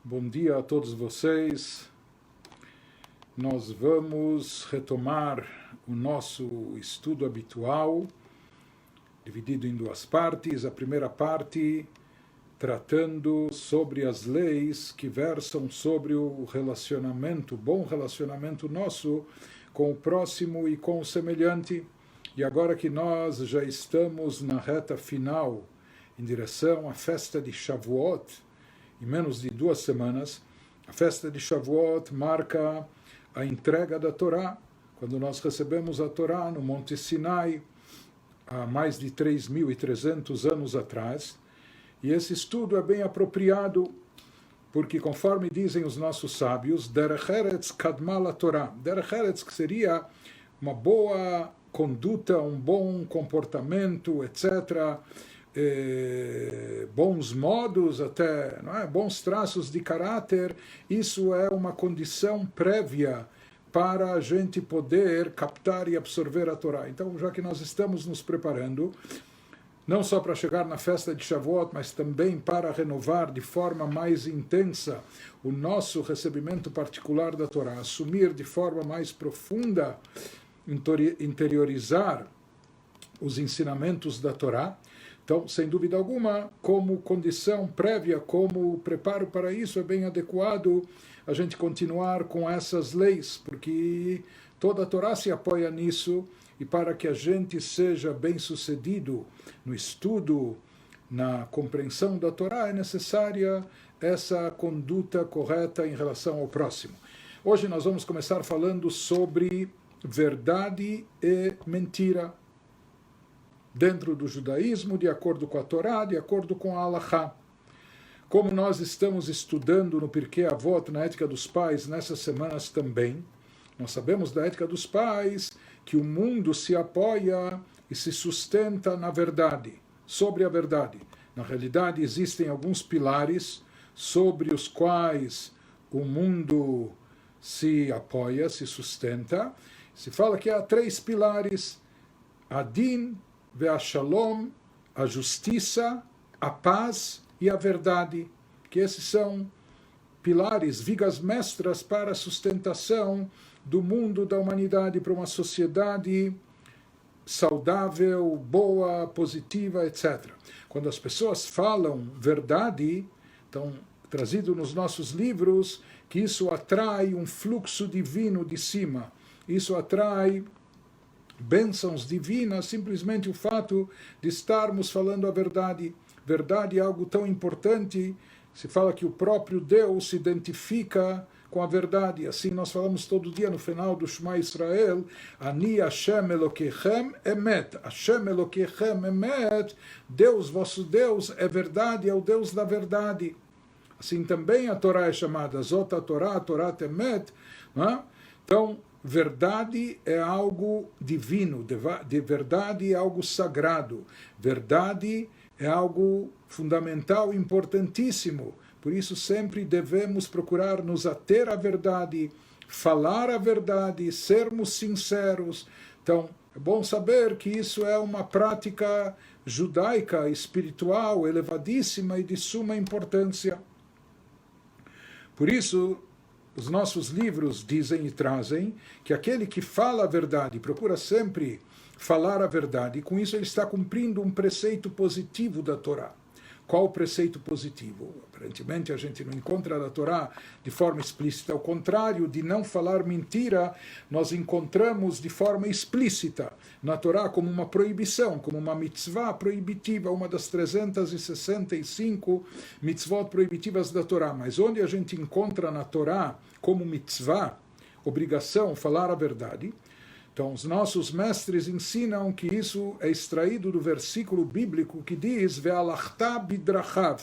Bom dia a todos vocês. Nós vamos retomar o nosso estudo habitual, dividido em duas partes. A primeira parte tratando sobre as leis que versam sobre o relacionamento, bom relacionamento nosso com o próximo e com o semelhante. E agora que nós já estamos na reta final, em direção à festa de Shavuot, em menos de 2 semanas, a festa de Shavuot marca a entrega da Torá, quando nós recebemos a Torá no Monte Sinai, há mais de 3.300 anos atrás. E esse estudo é bem apropriado, porque conforme dizem os nossos sábios, Derech Eretz Kadma la Torá. Derech Eretz, que seria uma boa conduta, um bom comportamento, etc., bons modos, até não é? Bons traços de caráter, isso é uma condição prévia para a gente poder captar e absorver a Torá. Então, já que nós estamos nos preparando, não só para chegar na festa de Shavuot, mas também para renovar de forma mais intensa o nosso recebimento particular da Torá, assumir de forma mais profunda, interiorizar os ensinamentos da Torá. Então, sem dúvida alguma, como condição prévia, como preparo para isso, é bem adequado a gente continuar com essas leis, porque toda a Torá se apoia nisso, e para que a gente seja bem-sucedido no estudo, na compreensão da Torá, é necessária essa conduta correta em relação ao próximo. Hoje nós vamos começar falando sobre verdade e mentira dentro do judaísmo, de acordo com a Torá, de acordo com a Halachá. Como nós estamos estudando no Pirkei Avot, na ética dos pais, nessas semanas também, nós sabemos da ética dos pais que o mundo se apoia e se sustenta na verdade, sobre a verdade. Na realidade, existem alguns pilares sobre os quais o mundo se apoia, se sustenta. Se fala que há 3 pilares: Adin, a Shalom, a justiça, a paz e a verdade, que esses são pilares, vigas mestras para a sustentação do mundo, da humanidade, para uma sociedade saudável, boa, positiva, etc. Quando as pessoas falam verdade, então, trazido nos nossos livros, que isso atrai um fluxo divino de cima, isso atrai bênçãos divinas, simplesmente o fato de estarmos falando a verdade. Verdade é algo tão importante. Se fala que o próprio Deus se identifica com a verdade. Assim nós falamos todo dia no final do Shema Israel, Ani Hashem Elokechem Emet. Hashem Elokechem Emet, Deus, vosso Deus, é verdade, é o Deus da verdade. Assim também a Torá é chamada Zot HaTorá, Torá Emet. Então, verdade é algo divino, de verdade é algo sagrado, verdade é algo fundamental, importantíssimo. Por isso sempre devemos procurar nos ater à verdade, falar a verdade, sermos sinceros. Então, é bom saber que isso é uma prática judaica, espiritual, elevadíssima e de suma importância. Por isso, os nossos livros dizem e trazem que aquele que fala a verdade, procura sempre falar a verdade, e com isso ele está cumprindo um preceito positivo da Torá. Qual o preceito positivo? Aparentemente a gente não encontra na Torá de forma explícita. Ao contrário de não falar mentira, nós encontramos de forma explícita na Torá como uma proibição, como uma mitzvah proibitiva, uma das 365 mitzvot proibitivas da Torá. Mas onde a gente encontra na Torá como mitzvah, obrigação, falar a verdade, então, os nossos mestres ensinam que isso é extraído do versículo bíblico que diz Ve'alachtá bidrachav,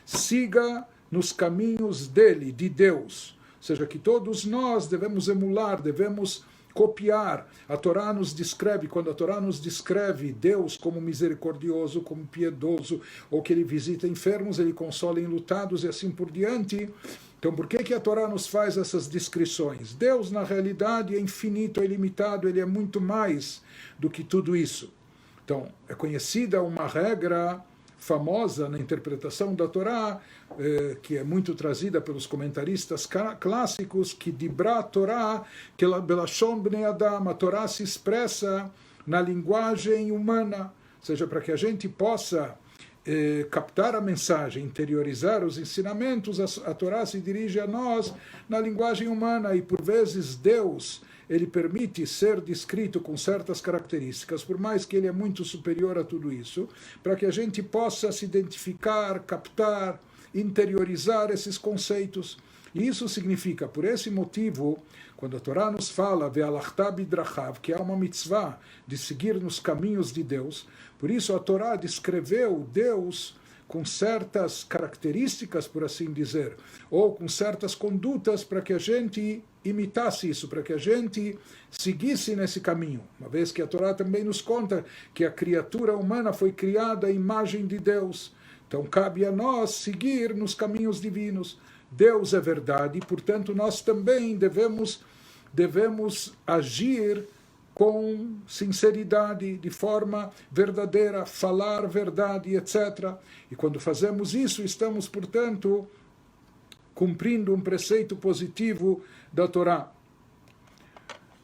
siga nos caminhos dele, de Deus. Ou seja, que todos nós devemos emular, devemos copiar. A Torá nos descreve, quando a Torá nos descreve Deus como misericordioso, como piedoso, ou que ele visita enfermos, ele consola enlutados e assim por diante. Então, por que a Torá nos faz essas descrições? Deus, na realidade, é infinito, é ilimitado, ele é muito mais do que tudo isso. Então, é conhecida uma regra famosa na interpretação da Torá, que é muito trazida pelos comentaristas clássicos, que Dibra Torá, que Belashon Bnei Adam, a Torá se expressa na linguagem humana, ou seja, para que a gente possa captar a mensagem, interiorizar os ensinamentos, a Torá se dirige a nós na linguagem humana, e por vezes Deus ele permite ser descrito com certas características, por mais que ele é muito superior a tudo isso, para que a gente possa se identificar, captar, interiorizar esses conceitos. E isso significa, por esse motivo, quando a Torá nos fala ve'alachta bidrachav, que é uma mitzvah de seguir nos caminhos de Deus, por isso a Torá descreveu Deus com certas características, por assim dizer, ou com certas condutas para que a gente imitasse isso, para que a gente seguisse nesse caminho. Uma vez que a Torá também nos conta que a criatura humana foi criada à imagem de Deus. Então cabe a nós seguir nos caminhos divinos. Deus é verdade, e portanto nós também devemos agir com sinceridade, de forma verdadeira, falar verdade, etc. E quando fazemos isso, estamos, portanto, cumprindo um preceito positivo da Torá.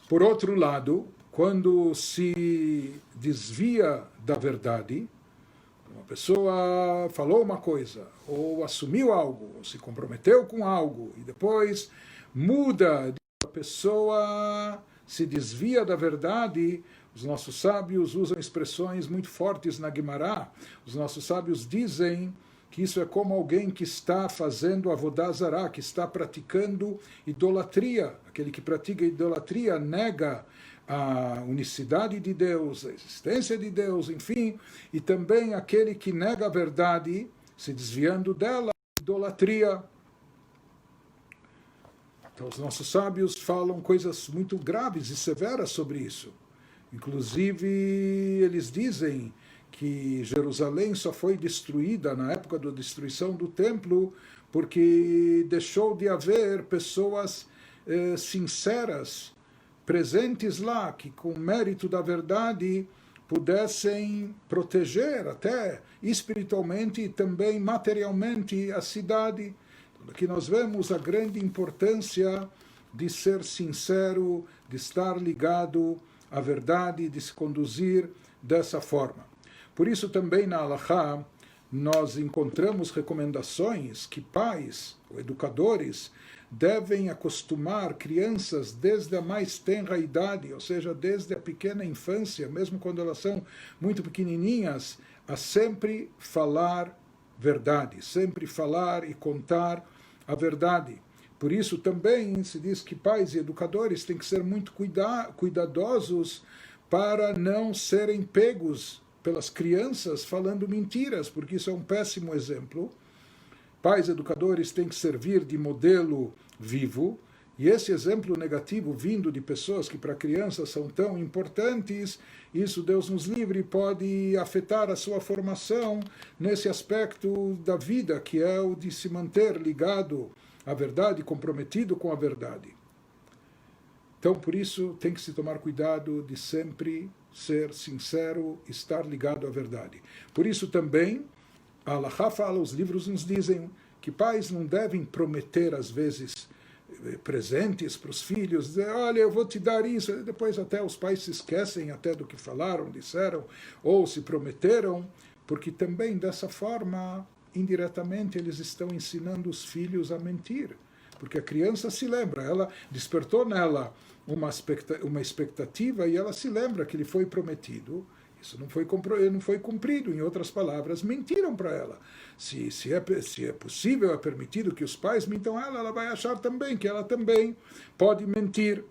Por outro lado, quando se desvia da verdade, uma pessoa falou uma coisa, ou assumiu algo, ou se comprometeu com algo, e depois muda, a pessoa se desvia da verdade. Os nossos sábios usam expressões muito fortes na Guimará. Os nossos sábios dizem que isso é como alguém que está fazendo avodá zará, que está praticando idolatria. Aquele que pratica idolatria nega a unicidade de Deus, a existência de Deus, enfim, e também aquele que nega a verdade, se desviando dela, idolatria. Então, os nossos sábios falam coisas muito graves e severas sobre isso. Inclusive, eles dizem que Jerusalém só foi destruída na época da destruição do templo porque deixou de haver pessoas sinceras presentes lá, que com o mérito da verdade pudessem proteger até espiritualmente e também materialmente a cidade. Aqui nós vemos a grande importância de ser sincero, de estar ligado à verdade, de se conduzir dessa forma. Por isso também na Halachá nós encontramos recomendações que pais ou educadores devem acostumar crianças desde a mais tenra idade, ou seja, desde a pequena infância, mesmo quando elas são muito pequenininhas, a sempre falar verdade, sempre falar e contar a verdade. Por isso também se diz que pais e educadores têm que ser muito cuidadosos para não serem pegos pelas crianças falando mentiras, porque isso é um péssimo exemplo. Pais e educadores têm que servir de modelo vivo, e esse exemplo negativo vindo de pessoas que para crianças são tão importantes, isso, Deus nos livre, pode afetar a sua formação nesse aspecto da vida, que é o de se manter ligado à verdade, comprometido com a verdade. Então, por isso, tem que se tomar cuidado de sempre ser sincero, estar ligado à verdade. Por isso também, a Halachá fala, os livros nos dizem que pais não devem prometer, às vezes, presentes para os filhos, dizer, olha, eu vou te dar isso, e depois até os pais se esquecem até do que falaram, disseram, ou se prometeram, porque também dessa forma, indiretamente, eles estão ensinando os filhos a mentir, porque a criança se lembra, ela despertou nela uma expectativa e ela se lembra que lhe foi prometido, isso não foi cumprido, em outras palavras, mentiram para ela. Se é possível, é permitido que os pais mintam ela vai achar também que ela também pode mentir.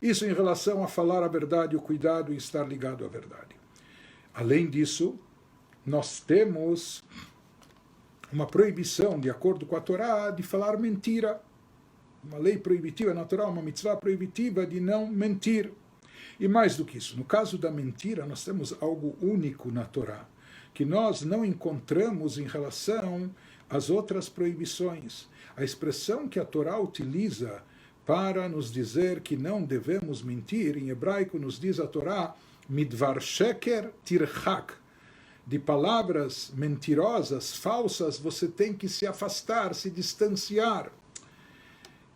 Isso em relação a falar a verdade, o cuidado e estar ligado à verdade. Além disso, nós temos uma proibição, de acordo com a Torá, de falar mentira. Uma lei proibitiva natural, uma mitzvah proibitiva de não mentir. E mais do que isso, no caso da mentira, nós temos algo único na Torá, que nós não encontramos em relação às outras proibições. A expressão que a Torá utiliza para nos dizer que não devemos mentir, em hebraico nos diz a Torá, midvar sheker tirchak, de palavras mentirosas, falsas, você tem que se afastar, se distanciar.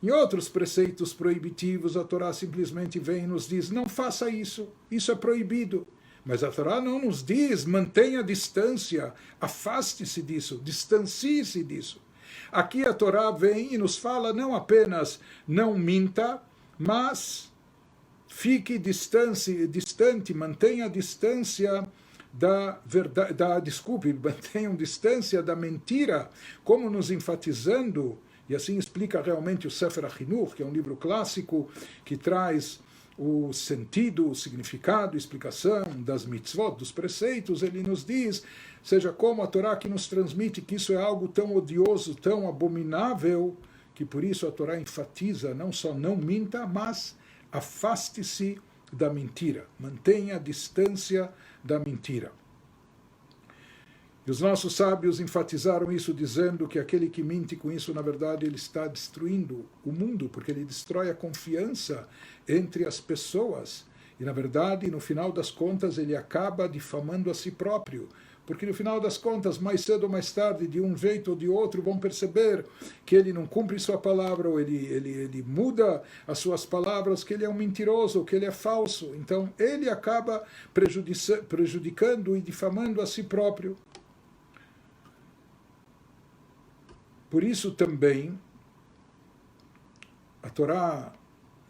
Em outros preceitos proibitivos, a Torá simplesmente vem e nos diz, não faça isso, isso é proibido. Mas a Torá não nos diz, mantenha a distância, afaste-se disso, distancie-se disso. Aqui a Torá vem e nos fala não apenas não minta, mas fique distante, mantenha a distância da verdade, mantenham distância da mentira, como nos enfatizando, e assim explica realmente o Sefer HaChinuch, que é um livro clássico que traz o sentido, o significado, explicação das mitzvot, dos preceitos. Ele nos diz, seja como a Torá que nos transmite que isso é algo tão odioso, tão abominável, que por isso a Torá enfatiza não só não minta, mas afaste-se da mentira, mantenha a distância da mentira. E os nossos sábios enfatizaram isso dizendo que aquele que mente com isso, na verdade, ele está destruindo o mundo, porque ele destrói a confiança entre as pessoas. E, na verdade, no final das contas, ele acaba difamando a si próprio. Porque, no final das contas, mais cedo ou mais tarde, de um jeito ou de outro, vão perceber que ele não cumpre sua palavra, ou ele muda as suas palavras, que ele é um mentiroso, que ele é falso. Então, ele acaba prejudicando e difamando a si próprio. Por isso também a Torá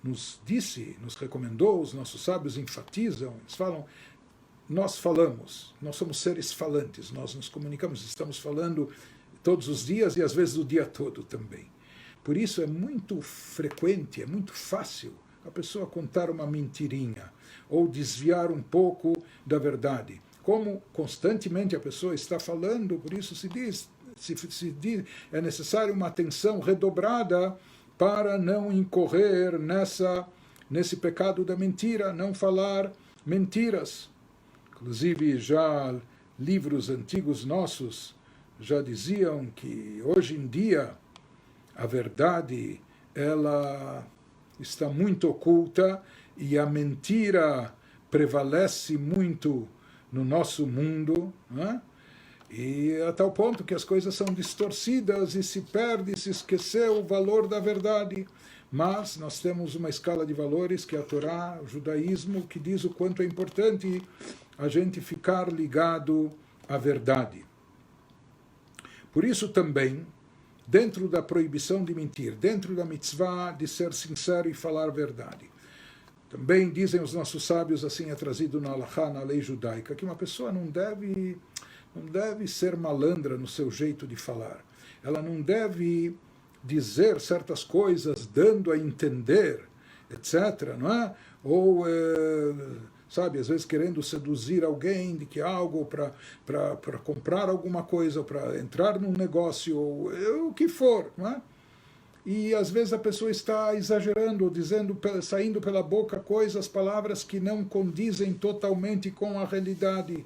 nos disse, nos recomendou, os nossos sábios enfatizam, eles falam, nós falamos, nós somos seres falantes, nós nos comunicamos, estamos falando todos os dias e às vezes o dia todo também. Por isso é muito frequente, é muito fácil a pessoa contar uma mentirinha ou desviar um pouco da verdade. Como constantemente a pessoa está falando, por isso se diz, é necessário uma atenção redobrada para não incorrer nesse pecado da mentira, não falar mentiras. Inclusive, já livros antigos nossos já diziam que hoje em dia a verdade ela está muito oculta e a mentira prevalece muito no nosso mundo, né? E a tal ponto que as coisas são distorcidas e se perde, se esqueceu o valor da verdade. Mas nós temos uma escala de valores que é a Torá, o judaísmo, que diz o quanto é importante a gente ficar ligado à verdade. Por isso também, dentro da proibição de mentir, dentro da mitzvah de ser sincero e falar a verdade, também dizem os nossos sábios, assim é trazido na Halachá, na lei judaica, que uma pessoa não deve ser malandra no seu jeito de falar. Ela não deve dizer certas coisas dando a entender, etc., não é? Ou, sabe, às vezes querendo seduzir alguém de que algo para comprar alguma coisa, para entrar num negócio, ou o que for, não é? E às vezes a pessoa está exagerando, ou dizendo, saindo pela boca coisas, palavras que não condizem totalmente com a realidade.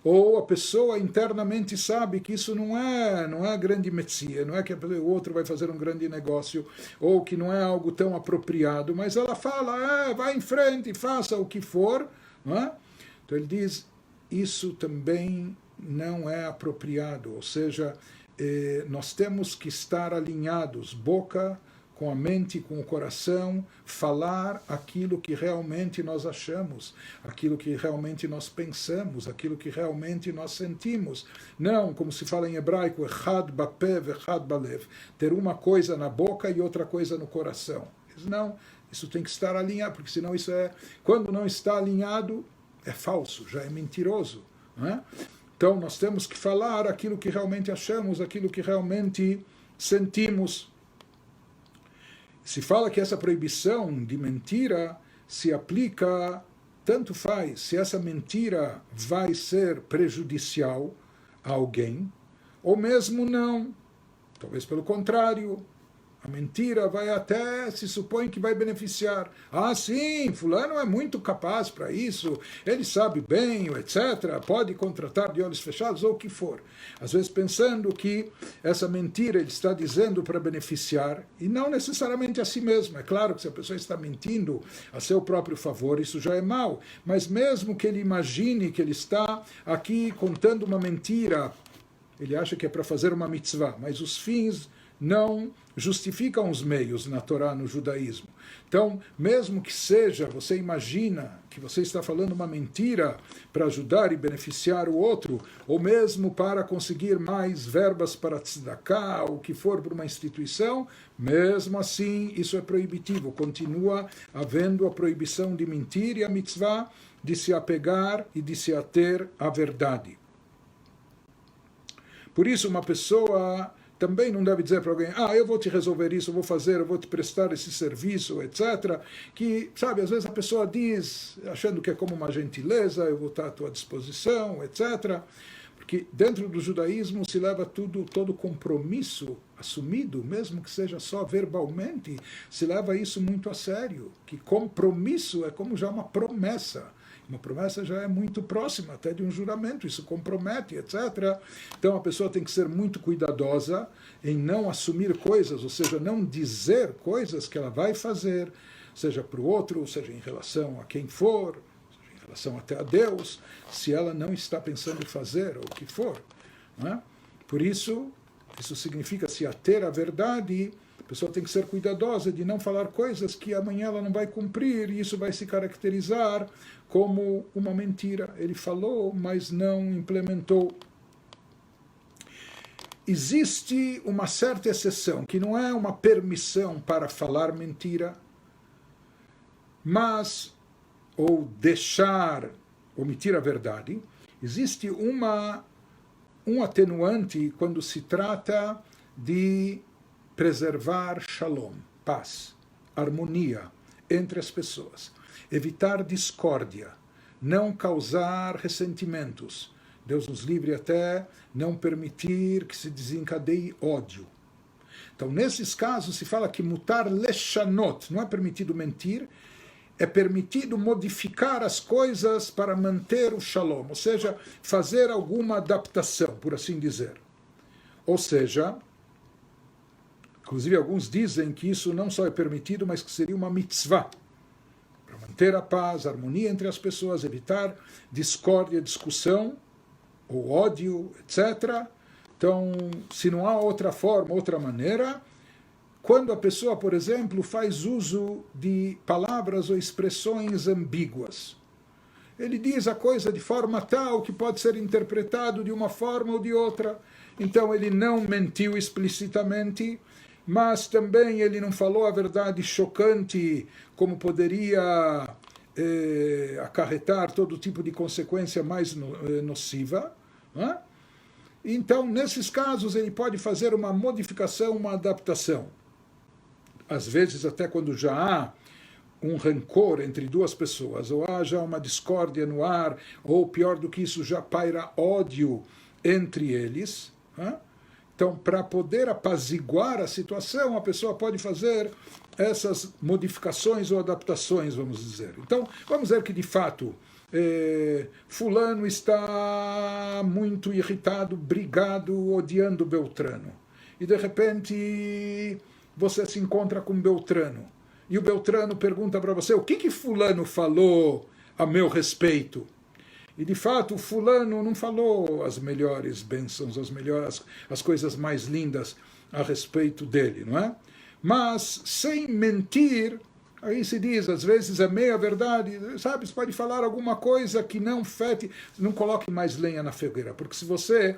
Ou a pessoa internamente sabe que isso não é grande metzia, não é que o outro vai fazer um grande negócio, ou que não é algo tão apropriado, mas ela fala, vai em frente, faça o que for, não é? Então ele diz, isso também não é apropriado, ou seja, nós temos que estar alinhados, boca com a mente, com o coração, falar aquilo que realmente nós achamos, aquilo que realmente nós pensamos, aquilo que realmente nós sentimos. Não, como se fala em hebraico, echad bapev, echad balev, ter uma coisa na boca e outra coisa no coração. Não, isso tem que estar alinhado, porque senão isso quando não está alinhado, é falso, já é mentiroso, não é? Então nós temos que falar aquilo que realmente achamos, aquilo que realmente sentimos. Se fala que essa proibição de mentira se aplica, tanto faz, se essa mentira vai ser prejudicial a alguém, ou mesmo não. Talvez pelo contrário, A mentira vai até, se supõe que vai beneficiar. Ah, sim, fulano é muito capaz para isso, ele sabe bem, etc. Pode contratar de olhos fechados ou o que for. Às vezes pensando que essa mentira ele está dizendo para beneficiar, e não necessariamente a si mesmo. É claro que se a pessoa está mentindo a seu próprio favor, isso já é mal. Mas mesmo que ele imagine que ele está aqui contando uma mentira, ele acha que é para fazer uma mitzvah, mas os fins não justificam os meios na Torá, no judaísmo. Então, mesmo que seja, você imagina que você está falando uma mentira para ajudar e beneficiar o outro, ou mesmo para conseguir mais verbas para tzedakah, ou o que for para uma instituição, mesmo assim, isso é proibitivo. Continua havendo a proibição de mentir e a mitzvah de se apegar e de se ater à verdade. Por isso, uma pessoa também não deve dizer para alguém, eu vou te resolver isso, eu vou fazer, eu vou te prestar esse serviço, etc. Que, sabe, às vezes a pessoa diz, achando que é como uma gentileza, eu vou estar à tua disposição, etc. Porque dentro do judaísmo se leva todo compromisso assumido, mesmo que seja só verbalmente, se leva isso muito a sério. Que compromisso é como já uma promessa. Uma promessa já é muito próxima até de um juramento, isso compromete, etc. Então a pessoa tem que ser muito cuidadosa em não assumir coisas, ou seja, não dizer coisas que ela vai fazer, seja para o outro, seja em relação a quem for, seja em relação até a Deus, se ela não está pensando em fazer, ou o que for. Não é? Por isso significa se ater à verdade. A pessoa tem que ser cuidadosa de não falar coisas que amanhã ela não vai cumprir, e isso vai se caracterizar como uma mentira. Ele falou, mas não implementou. Existe uma certa exceção, que não é uma permissão para falar mentira, mas, ou deixar, omitir a verdade. Existe um atenuante quando se trata de preservar shalom, paz, harmonia entre as pessoas, evitar discórdia, não causar ressentimentos. Deus nos livre até não permitir que se desencadeie ódio. Então, nesses casos, se fala que mutar leshanot, não é permitido mentir, é permitido modificar as coisas para manter o shalom, ou seja, fazer alguma adaptação, por assim dizer. Ou seja, inclusive alguns dizem que isso não só é permitido, mas que seria uma mitzvah, para manter a paz, a harmonia entre as pessoas, evitar discórdia, discussão, ou ódio, etc. Então, se não há outra forma, outra maneira, quando a pessoa, por exemplo, faz uso de palavras ou expressões ambíguas, ele diz a coisa de forma tal que pode ser interpretado de uma forma ou de outra. Então, ele não mentiu explicitamente, mas também ele não falou a verdade chocante, como poderia acarretar todo tipo de consequência mais nociva. Não é? Então, nesses casos, ele pode fazer uma modificação, uma adaptação. Às vezes, até quando já há um rancor entre duas pessoas, ou há já uma discórdia no ar, ou pior do que isso, já paira ódio entre eles. Não é? Então, para poder apaziguar a situação, a pessoa pode fazer essas modificações ou adaptações, vamos dizer. Então, vamos dizer que, de fato, fulano está muito irritado, brigado, odiando Beltrano. E, de repente, você se encontra com Beltrano. E o Beltrano pergunta para você, o que fulano falou a meu respeito? E, de fato, fulano não falou as melhores bênçãos, as coisas mais lindas a respeito dele, não é? Mas, sem mentir, aí se diz, às vezes é meia verdade, sabe? Você pode falar alguma coisa que não fete, não coloque mais lenha na fogueira, porque se você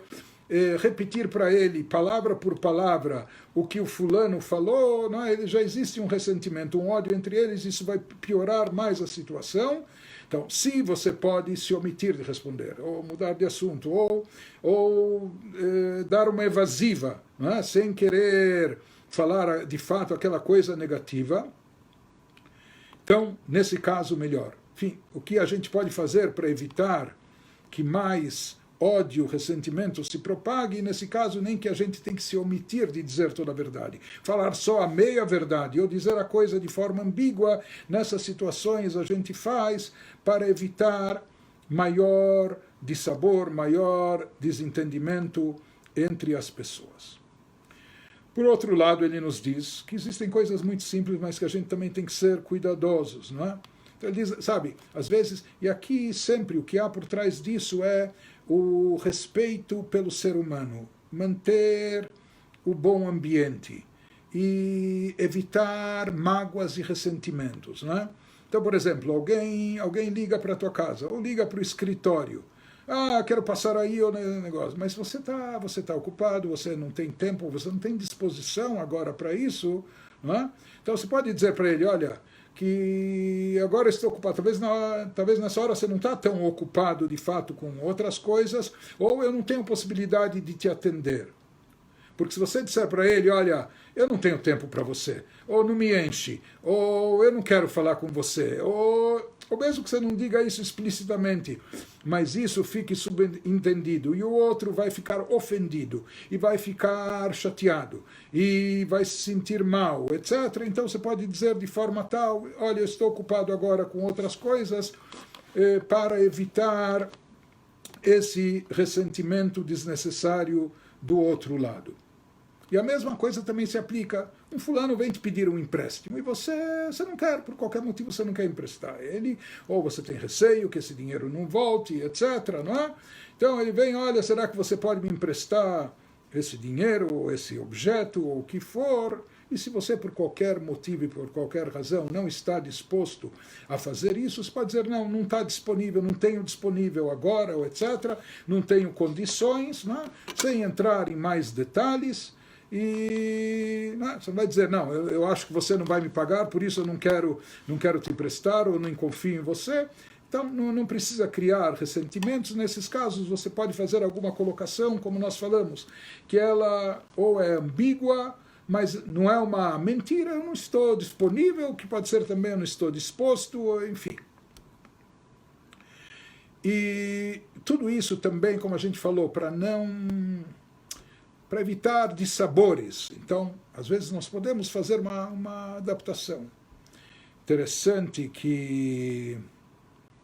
repetir para ele, palavra por palavra, o que o fulano falou, não é? Já existe um ressentimento, um ódio entre eles, isso vai piorar mais a situação. Então, se você pode se omitir de responder, ou mudar de assunto, ou dar uma evasiva, não é? Sem querer falar de fato aquela coisa negativa, então, nesse caso, melhor. Enfim, o que a gente pode fazer para evitar que mais ódio, ressentimento se propague, e nesse caso nem que a gente tem que se omitir de dizer toda a verdade. Falar só a meia verdade ou dizer a coisa de forma ambígua, nessas situações a gente faz para evitar maior dissabor, maior desentendimento entre as pessoas. Por outro lado, ele nos diz que existem coisas muito simples, mas que a gente também tem que ser cuidadosos, não é? Então ele diz, sabe, às vezes, e aqui sempre o que há por trás disso é o respeito pelo ser humano, manter o bom ambiente e evitar mágoas e ressentimentos, não é? Então, por exemplo, alguém liga para a tua casa ou liga para o escritório. Ah, quero passar aí o negócio. Mas você tá ocupado, você não tem tempo, você não tem disposição agora para isso. Não é? Então você pode dizer para ele, olha, que agora estou ocupado. Talvez nessa hora você não está tão ocupado de fato com outras coisas, ou eu não tenho possibilidade de te atender. Porque se você disser para ele, olha, eu não tenho tempo para você, ou não me enche, ou eu não quero falar com você, ou mesmo que você não diga isso explicitamente, mas isso fique subentendido, e o outro vai ficar ofendido, e vai ficar chateado, e vai se sentir mal, etc. Então você pode dizer de forma tal, olha, eu estou ocupado agora com outras coisas, para evitar esse ressentimento desnecessário do outro lado. E a mesma coisa também se aplica. Um fulano vem te pedir um empréstimo e você não quer, por qualquer motivo você não quer emprestar ele, ou você tem receio que esse dinheiro não volte, etc. Não é? Então ele vem, olha, será que você pode me emprestar esse dinheiro, ou esse objeto, ou o que for? E se você, por qualquer motivo e por qualquer razão, não está disposto a fazer isso, você pode dizer, não está disponível, não tenho disponível agora, ou etc., não tenho condições, não é? Sem entrar em mais detalhes. E você vai dizer, não, eu acho que você não vai me pagar, por isso eu não quero te emprestar, ou não confio em você. Então não precisa criar ressentimentos. Nesses casos você pode fazer alguma colocação, como nós falamos, que ela ou é ambígua, mas não é uma mentira, eu não estou disponível, que pode ser também eu não estou disposto, enfim. E tudo isso também, como a gente falou, para evitar dissabores. Então, às vezes nós podemos fazer uma adaptação. Interessante que,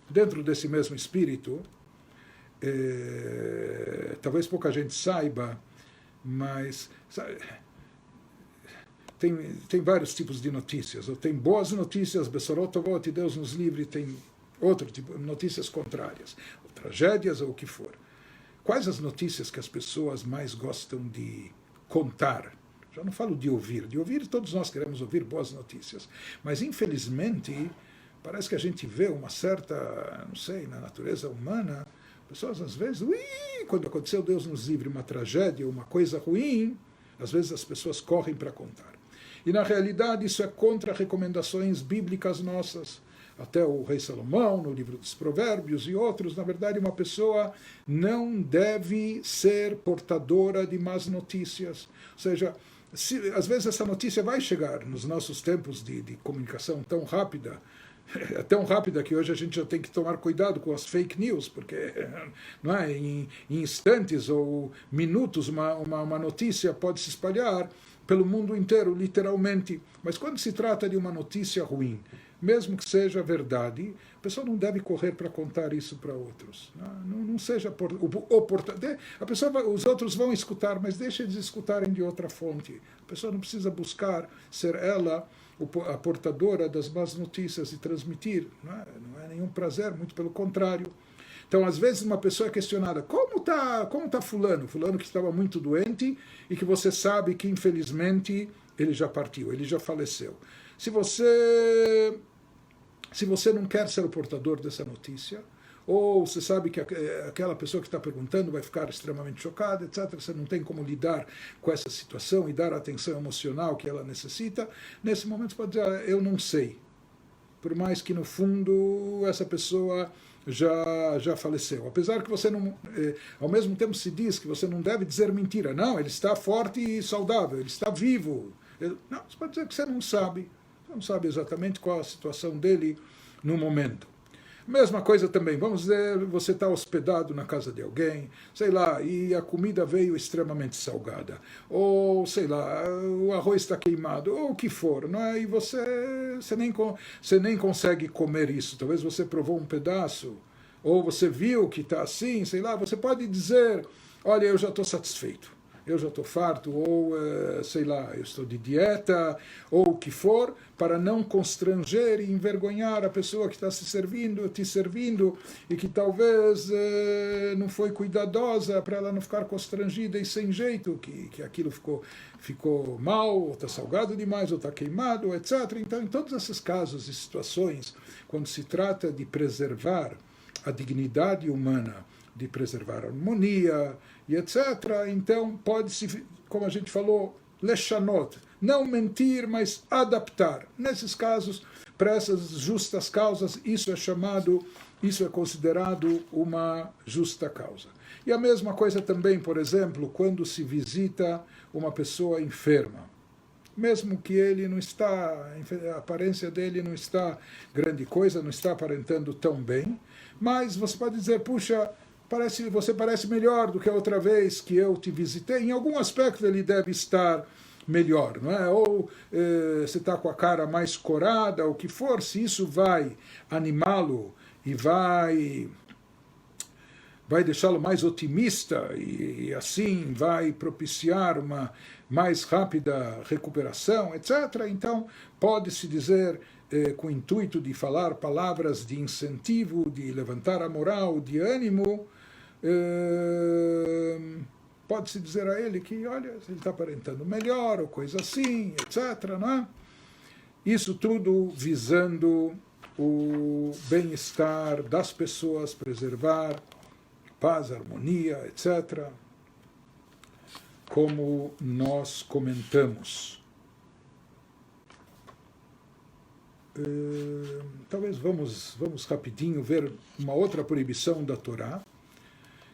dentro desse mesmo espírito, talvez pouca gente saiba, mas tem vários tipos de notícias. Tem boas notícias, Bessorot Tovot, Deus nos livre, tem outro tipo, notícias contrárias, ou tragédias ou o que for. Quais as notícias que as pessoas mais gostam de contar? Já não falo de ouvir. De ouvir, todos nós queremos ouvir boas notícias. Mas, infelizmente, parece que a gente vê uma certa, não sei, na natureza humana, pessoas às vezes, quando aconteceu, Deus nos livre, uma tragédia, uma coisa ruim, às vezes as pessoas correm para contar. E, na realidade, isso é contra recomendações bíblicas nossas. Até o rei Salomão, no livro dos Provérbios e outros, na verdade, uma pessoa não deve ser portadora de más notícias. Ou seja, às vezes essa notícia vai chegar nos nossos tempos de comunicação tão rápida, é tão rápida que hoje a gente já tem que tomar cuidado com as fake news, porque não é, em instantes ou minutos uma notícia pode se espalhar pelo mundo inteiro, literalmente. Mas quando se trata de uma notícia ruim, mesmo que seja verdade, a pessoa não deve correr para contar isso para outros. Não seja a pessoa, os outros vão escutar, mas deixa eles escutarem de outra fonte. A pessoa não precisa buscar ser ela a portadora das más notícias e transmitir. Não é nenhum prazer, muito pelo contrário. Então, às vezes, uma pessoa é questionada, como tá fulano? Fulano que estava muito doente e que você sabe que, infelizmente, ele já partiu, ele já faleceu. Se você não quer ser o portador dessa notícia, ou você sabe que aquela pessoa que está perguntando vai ficar extremamente chocada, etc., você não tem como lidar com essa situação e dar a atenção emocional que ela necessita, nesse momento você pode dizer, eu não sei. Por mais que, no fundo, essa pessoa já faleceu. Apesar que você não... ao mesmo tempo se diz que você não deve dizer mentira. Não, ele está forte e saudável, ele está vivo. Não, você pode dizer que você não sabe. Você não sabe exatamente qual a situação dele no momento. Mesma coisa também, vamos dizer, você está hospedado na casa de alguém, sei lá, e a comida veio extremamente salgada, ou sei lá, o arroz está queimado, ou o que for, não é? E você nem consegue comer isso, talvez você provou um pedaço, ou você viu que está assim, sei lá, você pode dizer, olha, eu já estou satisfeito, eu já estou farto, ou sei lá, eu estou de dieta, ou o que for, para não constranger e envergonhar a pessoa que está te servindo, e que talvez não foi cuidadosa, para ela não ficar constrangida e sem jeito, que aquilo ficou mal, ou está salgado demais, ou está queimado, etc. Então, em todos esses casos e situações, quando se trata de preservar a dignidade humana, de preservar a harmonia e etc. Então, pode-se, como a gente falou, lechanot, não mentir, mas adaptar. Nesses casos, para essas justas causas, isso é considerado uma justa causa. E a mesma coisa também, por exemplo, quando se visita uma pessoa enferma. Mesmo que ele não está, a aparência dele não está grande coisa, não está aparentando tão bem, mas você pode dizer, puxa, você parece melhor do que a outra vez que eu te visitei. Em algum aspecto ele deve estar melhor, não é? Ou você está com a cara mais corada, o que for, se isso vai animá-lo e vai deixá-lo mais otimista e assim vai propiciar uma mais rápida recuperação, etc. Então, pode-se dizer, com o intuito de falar palavras de incentivo, de levantar a moral, de ânimo, pode-se dizer a ele que, olha, ele está aparentando melhor, ou coisa assim, etc. Não é? Isso tudo visando o bem-estar das pessoas, preservar paz, harmonia, etc. Como nós comentamos. Talvez vamos rapidinho ver uma outra proibição da Torá,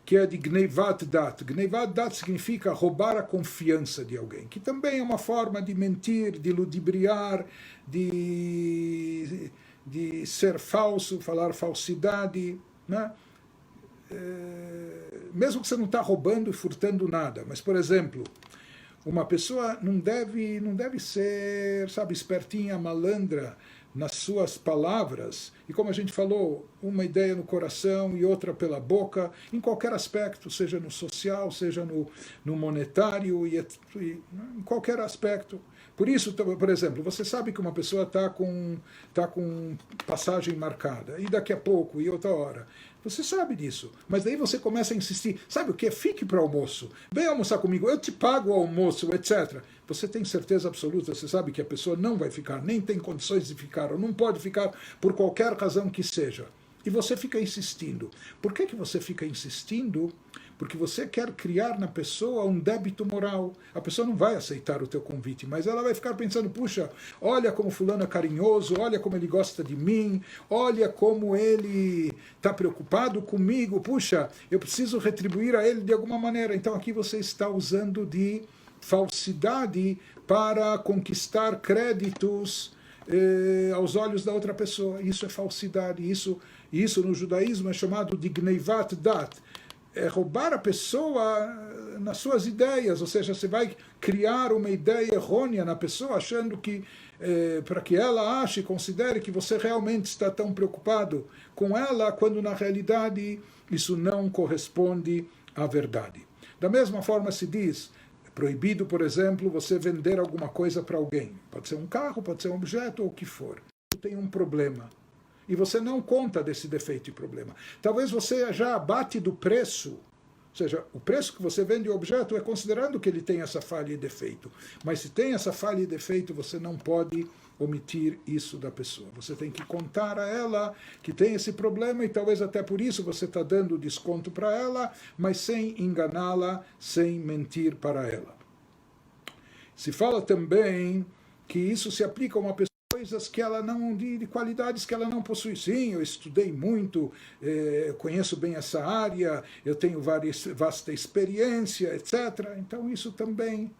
que é de Gneivat Dat. Gneivat Dat significa roubar a confiança de alguém, que também é uma forma de mentir, de ludibriar, de ser falso, falar falsidade, né? Mesmo que você não está roubando e furtando nada, mas, por exemplo, uma pessoa não deve ser, sabe, espertinha, malandra nas suas palavras, e como a gente falou, uma ideia no coração e outra pela boca, em qualquer aspecto, seja no social, seja no monetário, em qualquer aspecto. Por isso, por exemplo, você sabe que uma pessoa está com passagem marcada, e daqui a pouco, e outra hora. Você sabe disso, mas daí você começa a insistir, sabe o que? Fique para o almoço, vem almoçar comigo, eu te pago o almoço, etc. Você tem certeza absoluta, você sabe que a pessoa não vai ficar, nem tem condições de ficar, ou não pode ficar por qualquer razão que seja. E você fica insistindo. Por que você fica insistindo? Porque você quer criar na pessoa um débito moral. A pessoa não vai aceitar o teu convite, mas ela vai ficar pensando, puxa, olha como fulano é carinhoso, olha como ele gosta de mim, olha como ele está preocupado comigo, puxa, eu preciso retribuir a ele de alguma maneira. Então aqui você está usando de falsidade para conquistar créditos aos olhos da outra pessoa. Isso é falsidade. Isso no judaísmo é chamado de Gneivat Dat. É roubar a pessoa nas suas ideias, ou seja, você vai criar uma ideia errônea na pessoa, achando que, para que ela ache e considere que você realmente está tão preocupado com ela, quando na realidade isso não corresponde à verdade. Da mesma forma se diz, é proibido, por exemplo, você vender alguma coisa para alguém. Pode ser um carro, pode ser um objeto ou o que for. Tem um problema. E você não conta desse defeito e problema. Talvez você já abate do preço, ou seja, o preço que você vende o objeto é considerando que ele tem essa falha e defeito. Mas se tem essa falha e defeito, você não pode omitir isso da pessoa. Você tem que contar a ela que tem esse problema e talvez até por isso você está dando desconto para ela, mas sem enganá-la, sem mentir para ela. Se fala também que isso se aplica a uma pessoa coisas que ela não, de qualidades que ela não possui. Sim, eu estudei muito, conheço bem essa área, eu tenho vasta experiência, etc. Então isso também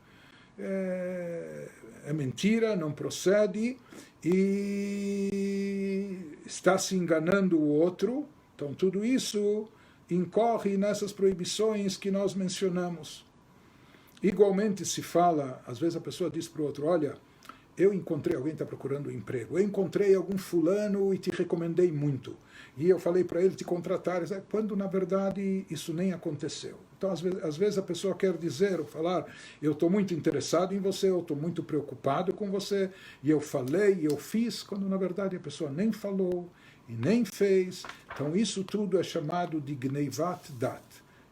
é mentira, não procede, e está se enganando o outro. Então, tudo isso incorre nessas proibições que nós mencionamos. Igualmente se fala, às vezes a pessoa diz para o outro, olha, eu encontrei, alguém está procurando um emprego, eu encontrei algum fulano e te recomendei muito. E eu falei para ele te contratar, quando na verdade isso nem aconteceu. Então, às vezes a pessoa quer dizer ou falar, eu estou muito interessado em você, eu estou muito preocupado com você, e eu falei, e eu fiz, quando na verdade a pessoa nem falou e nem fez. Então, isso tudo é chamado de Gneivat Dat.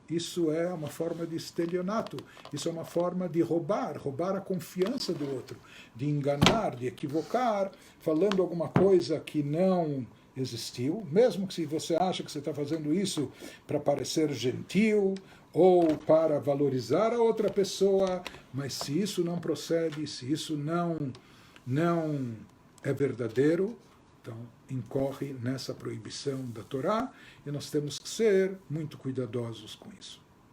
Isso é uma forma de estelionato, isso é uma forma de roubar a confiança do outro, de enganar, de equivocar, falando alguma coisa que não existiu, mesmo que se você acha que você está fazendo isso para parecer gentil ou para valorizar a outra pessoa, mas se isso não procede, se isso não é verdadeiro, então incorre nessa proibição da Torá, e nós temos que ser muito cuidadosos com isso.